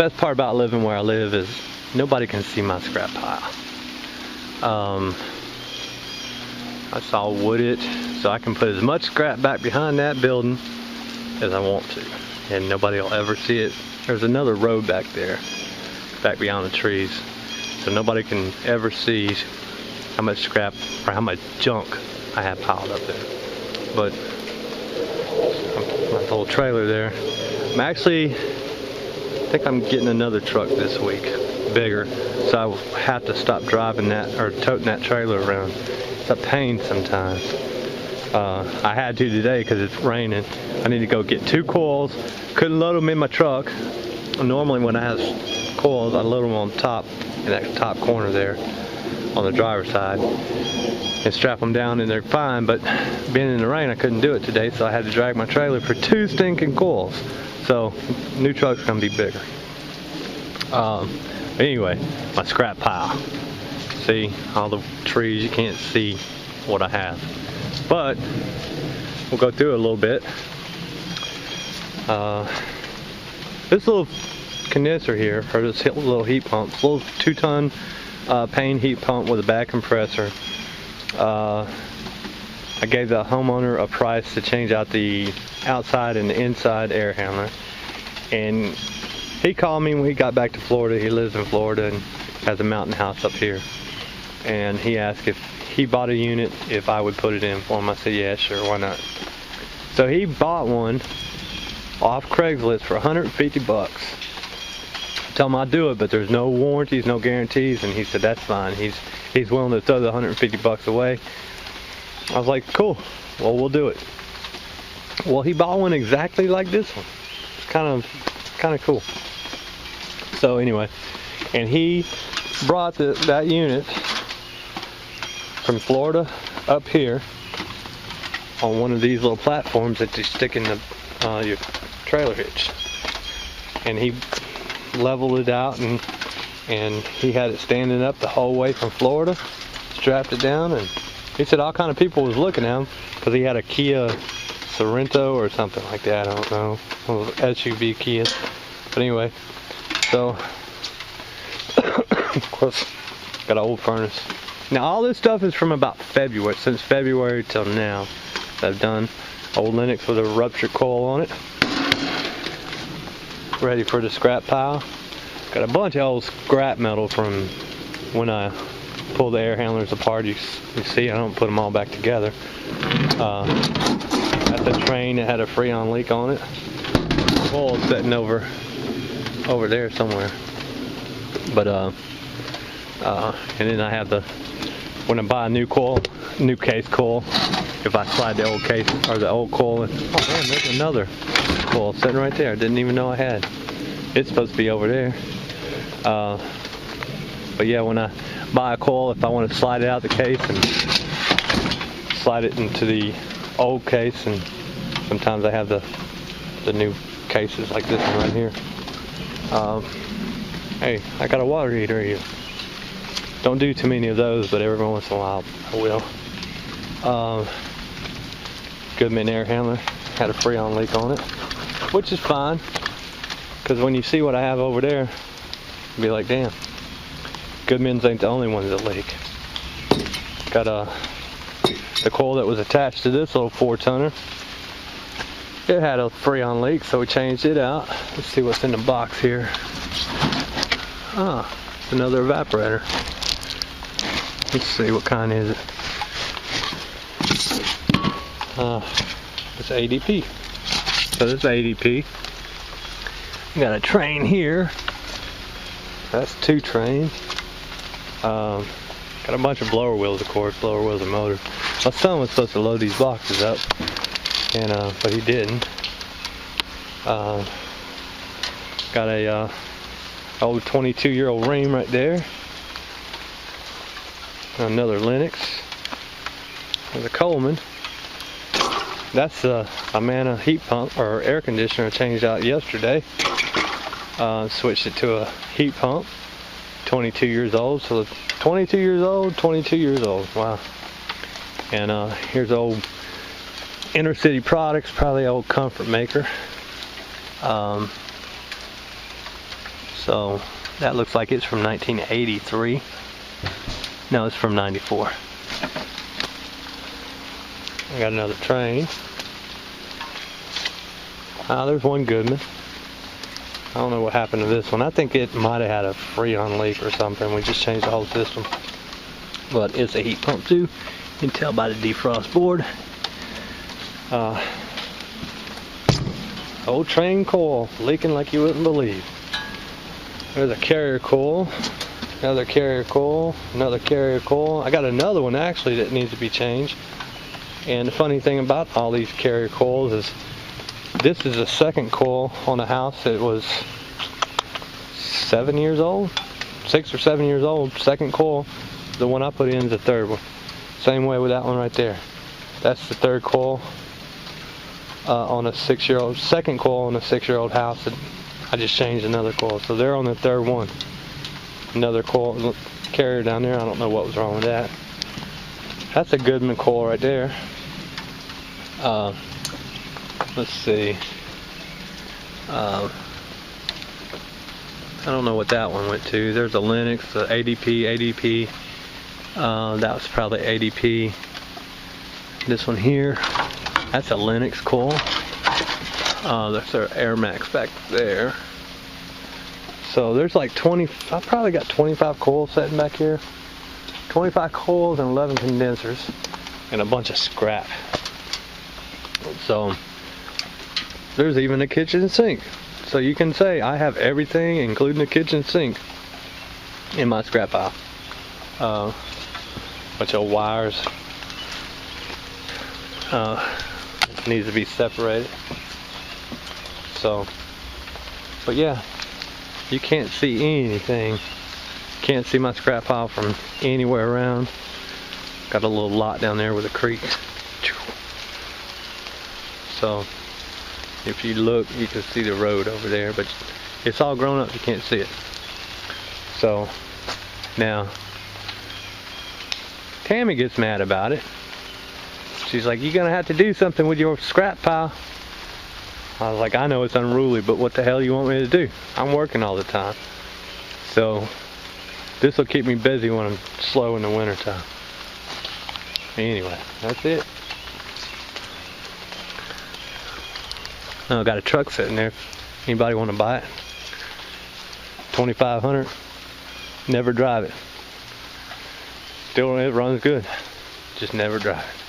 best part about living where I live is nobody can see my scrap pile. I saw wooded, so I can put as much scrap back behind that building as I want to, and nobody will ever see it. There's another road back there, back beyond the trees, so nobody can ever see how much scrap or how much junk I have piled up there. But my little trailer there, I think I'm getting another truck this week, bigger, so I have to stop driving that or toting that trailer around. It's a pain sometimes. I had to today because it's raining. I need to go get 2 coils. Couldn't load them in my truck. Normally when I have coils, I load them on top, in that top corner there, on the driver's side, and strap them down, and they're fine. But being in the rain, I couldn't do it today, so I had to drag my trailer for 2 stinking coils. So new truck's gonna be bigger. Anyway, my scrap pile. See all the trees, you can't see what I have, but we'll go through it a little bit. This little condenser here, or this little heat pump, this little 2-ton Payne heat pump with a back compressor. I gave the homeowner a price to change out the outside and the inside air handler, and he called me when he got back to Florida. He lives in Florida and has a mountain house up here, and he asked if he bought a unit, if I would put it in for him. I said, yeah, sure, why not? So he bought one off Craigslist for 150 bucks. I told him I'd do it, but there's no warranties, no guarantees, and he said that's fine. He's willing to throw the 150 bucks away. I was like, cool, well, we'll do it. Well, he bought one exactly like this one. It's kind of cool. So anyway, and he brought that unit from Florida up here on one of these little platforms that you stick in your trailer hitch, and he leveled it out, and he had it standing up the whole way from Florida, strapped it down, and he said all kind of people was looking at him because he had a Kia Sorento or something like that. I don't know, SUV Kia. But anyway, so of course got an old furnace. Now all this stuff is from about February, since February till now. I've done old Linux with a ruptured coil on it, ready for the scrap pile. Got a bunch of old scrap metal from when I pull the air handlers apart. You see, I don't put them all back together. That's a train that had a Freon leak on it. Coil sitting over there somewhere. But and then I have when I buy a new coil, new case coil, if I slide the old case or the old coil, oh man, there's another coil sitting right there. I didn't even know I had. It's supposed to be over there. But yeah, when I buy a coil, if I want to slide it out the case and slide it into the old case, and sometimes I have the new cases like this one right here. Hey, I got a water heater here. Don't do too many of those, but every once in a while I will. Goodman air handler had a Freon leak on it, which is fine, because when you see what I have over there, you'll be like, damn, Goodman's ain't the only ones that leak. Got the coil that was attached to this little 4-tonner. It had a Freon leak, so we changed it out. Let's see what's in the box here. Ah, it's another evaporator. Let's see, what kind is it? It's ADP. So this is ADP. We got a train here. That's 2 trains. Got a bunch of blower wheels, of course, blower wheels and motor. My son was supposed to load these boxes up, and but he didn't. Got a old 22-year-old Ream right there. Another Linux. There's a Coleman. That's a Amana heat pump or air conditioner I changed out yesterday. Switched it to a heat pump. 22 years old. So 22 years old, 22 years old. Wow. And here's old Inner City Products, probably old Comfort Maker. So that looks like it's from 1983. No, it's from 94. I got another train. There's one Goodman. I don't know what happened to this one. I think it might have had a Freon leak or something. We just changed the whole system. But it's a heat pump too. You can tell by the defrost board. Old train coil leaking like you wouldn't believe. There's a carrier coil, another carrier coil, another carrier coil. I got another one actually that needs to be changed. And the funny thing about all these carrier coils is this is the second coil on a house that was 7 years old, 6 or 7 years old. Second coil. The one I put in is the third one. Same way with that one right there. That's the third coil on a 6-year-old, second coil on a 6-year-old house. I just changed another coil, so they're on the third one. Another coil carrier down there. I don't know what was wrong with that. That's a Goodman coil right there. Let's see. I don't know what that one went to. There's a Lennox, the ADP. That was probably ADP. This one here, that's a Lennox coil. That's our Air Max back there. So there's like 20, I probably got 25 coils sitting back here. 25 coils and 11 condensers and a bunch of scrap. So there's even a kitchen sink. So you can say I have everything, including the kitchen sink, in my scrap pile. Bunch of wires. Needs to be separated. So, but yeah, you can't see anything. Can't see my scrap pile from anywhere around. Got a little lot down there with a creek. So, if you look, you can see the road over there, but it's all grown up, you can't see it. So, now, Tammy gets mad about it. She's like, you're gonna have to do something with your scrap pile. I was like, I know it's unruly, but what the hell you want me to do? I'm working all the time. So, this will keep me busy when I'm slow in the wintertime. Anyway, that's it. I got a truck sitting there. Anybody want to buy it? $2,500. Never drive it. Still, it runs good. Just never drive it.